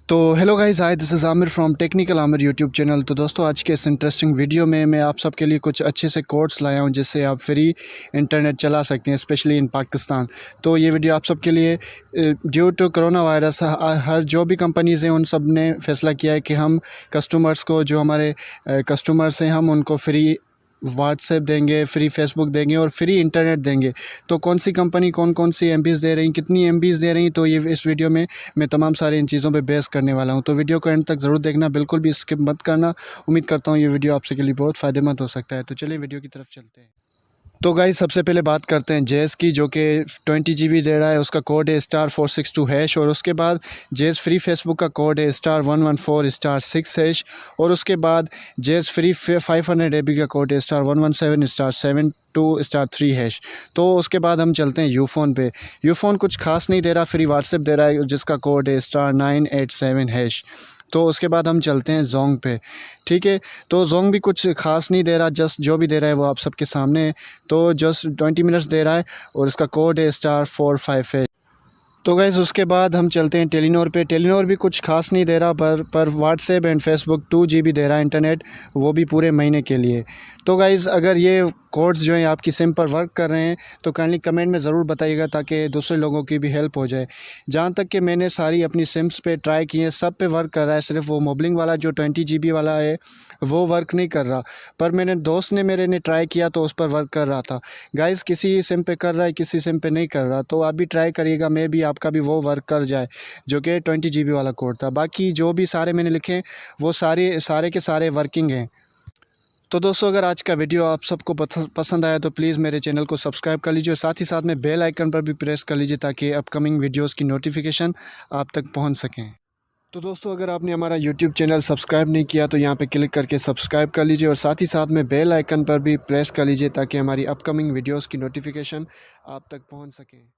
तो hello guys, hi, this is Aamir from technical Aamir YouTube channel. तो दोस्तों, आज के इस इंटरेस्टिंग वीडियो में मैं आप सबके लिए कुछ अच्छे से कोड्स लाया हूं जिससे आप फ्री इंटरनेट चला सकते हैं, स्पेशली इन पाकिस्तान। तो ये वीडियो आप सबके लिए ड्यू टू कोरोना वायरस हर जो भी कंपनीज़ हैं उन सब ने फैसला किया है कि हम कस्टमर्स को, जो हमारे कस्टमर्स हैं, हम उनको फ्री व्हाट्सएप देंगे, फ्री फेसबुक देंगे और फ्री इंटरनेट देंगे। तो कौन सी कंपनी कौन कौन सी एमबीज़ दे रही, कितनी एमबीज़ दे रही, तो ये इस वीडियो में मैं तमाम सारी इन चीज़ों पे बेस करने वाला हूं। तो वीडियो को एंड तक ज़रूर देखना, बिल्कुल भी स्किप मत करना। उम्मीद करता हूं ये वीडियो आपसे के लिए बहुत फ़ायदेमंद हो सकता है। तो चलिए वीडियो की तरफ चलते हैं। तो गाइस, सबसे पहले बात करते हैं जेस की, जो कि 20 GB दे रहा है। उसका कोड है *462#। और उसके बाद जेस फ्री फेसबुक का कोड है *114*6#। और उसके बाद जेस फ्री 500 MB का कोड है *117*72*3#। तो उसके बाद हम चलते हैं यूफ़ोन पे। यूफ़ोन कुछ खास नहीं दे रहा, फ्री व्हाट्सएप दे रहा है जिसका कोड है *987#। तो उसके बाद हम चलते हैं जोंग पे। ठीक है, तो जोंग भी कुछ खास नहीं दे रहा, जस्ट जो भी दे रहा है वो आप सबके सामने है। तो जस्ट 20 मिनट्स दे रहा है और इसका कोड है *45#। तो गाइस, उसके बाद हम चलते हैं टेलीनॉर पे। टेलीनॉर भी कुछ खास नहीं दे रहा, पर व्हाट्सएप एंड फेसबुक 2 GB दे रहा है इंटरनेट, वो भी पूरे महीने के लिए। तो गाइस, अगर ये कोड्स जो हैं आपकी सिम पर वर्क कर रहे हैं तो काइंडली कमेंट में ज़रूर बताइएगा ताकि दूसरे लोगों की भी हेल्प हो जाए। जहाँ तक कि मैंने सारी अपनी सिम्स पे ट्राई की हैं, सब पे वर्क कर रहा है। सिर्फ वो मोबलिंग वाला जो 20 GB वाला है वो वर्क नहीं कर रहा, पर मेरे दोस्त ने मेरे ने ट्राई किया तो उस पर वर्क कर रहा था। गाइस, किसी सिम पे कर रहा है, किसी सिम पे नहीं कर रहा, तो आप भी ट्राई करिएगा, मे भी आपका भी वो वर्क कर जाए जो कि 20 GB वाला कोड था। बाकी जो भी सारे मैंने लिखे हैं वो सारे के सारे वर्किंग हैं। तो दोस्तों, अगर आज का वीडियो आप सबको पसंद आया तो प्लीज़ मेरे चैनल को सब्सक्राइब कर लीजिए और साथ ही साथ में बेल आइकन पर भी प्रेस कर लीजिए ताकि अपकमिंग वीडियोस की नोटिफिकेशन आप तक पहुंच सकें। तो दोस्तों, अगर आपने हमारा यूट्यूब चैनल सब्सक्राइब नहीं किया तो यहाँ पे क्लिक करके सब्सक्राइब कर लीजिए और साथ ही साथ में बेल आइकन पर भी प्रेस कर लीजिए ताकि हमारी अपकमिंग वीडियोस की नोटिफिकेशन आप तक पहुँच सके।